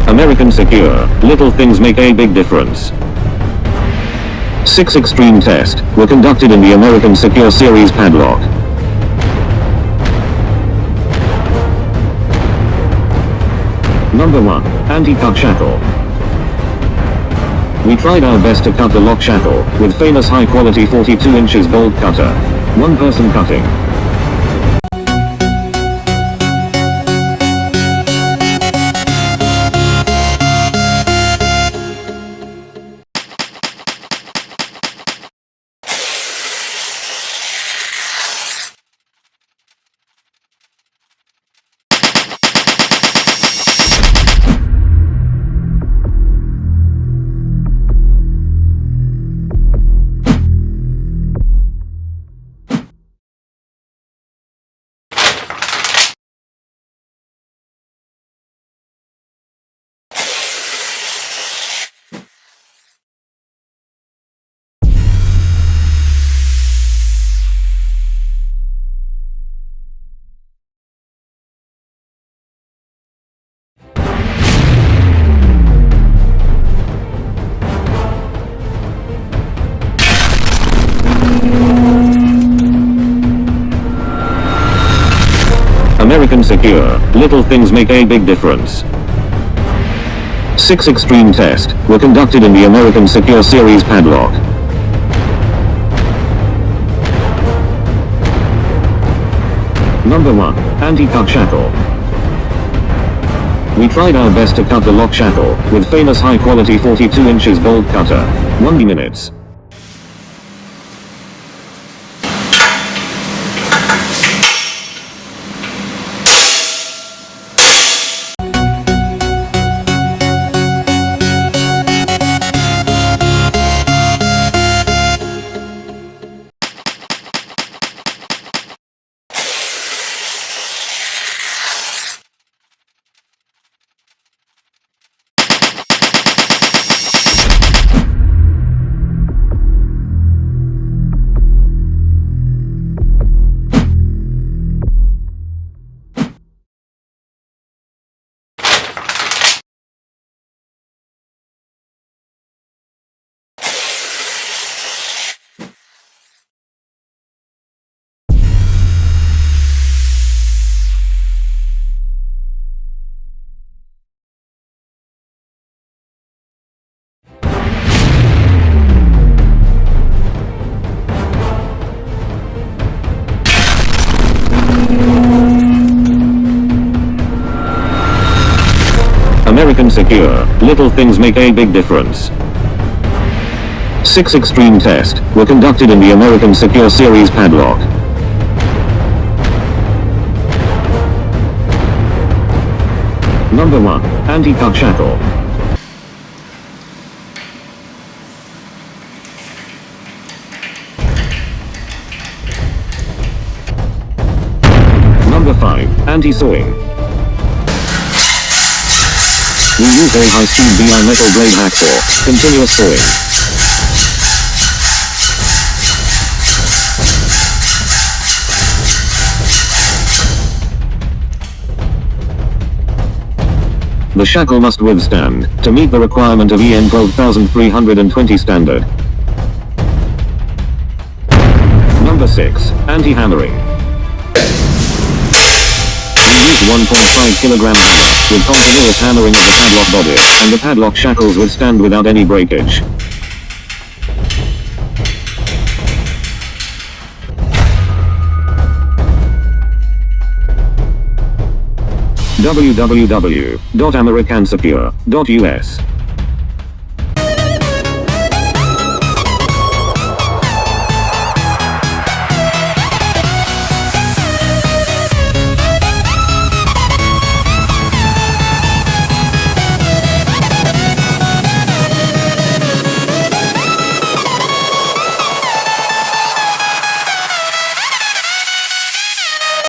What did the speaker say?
American Secure, little things make a big difference. 6 extreme tests were conducted in the American Secure series padlock. Number 1. Anti-cut shackle. We tried our best to cut the lock shackle with famous high-quality 42 inches bolt cutter. One person cutting. American Secure, little things make a big difference. 6 extreme tests were conducted in the American Secure series padlock. Number 1. Anti-cut shackle. We tried our best to cut the lock shackle with famous high-quality 42 inches bolt cutter. 1 minutes. American Secure, little things make a big difference. 6 extreme tests were conducted in the American Secure series padlock. Number 1. Anti-cut shackle. Number 5. Anti-sewing. We use a high-speed BI metal blade hacksaw, continuous sewing. The shackle must withstand to meet the requirement of EN 12320 standard. Number 6. Anti-hammering. We use 1.5 kilogram hammer with continuous hammering of the padlock body, and the padlock shackles withstand without any breakage. www.americansecure.us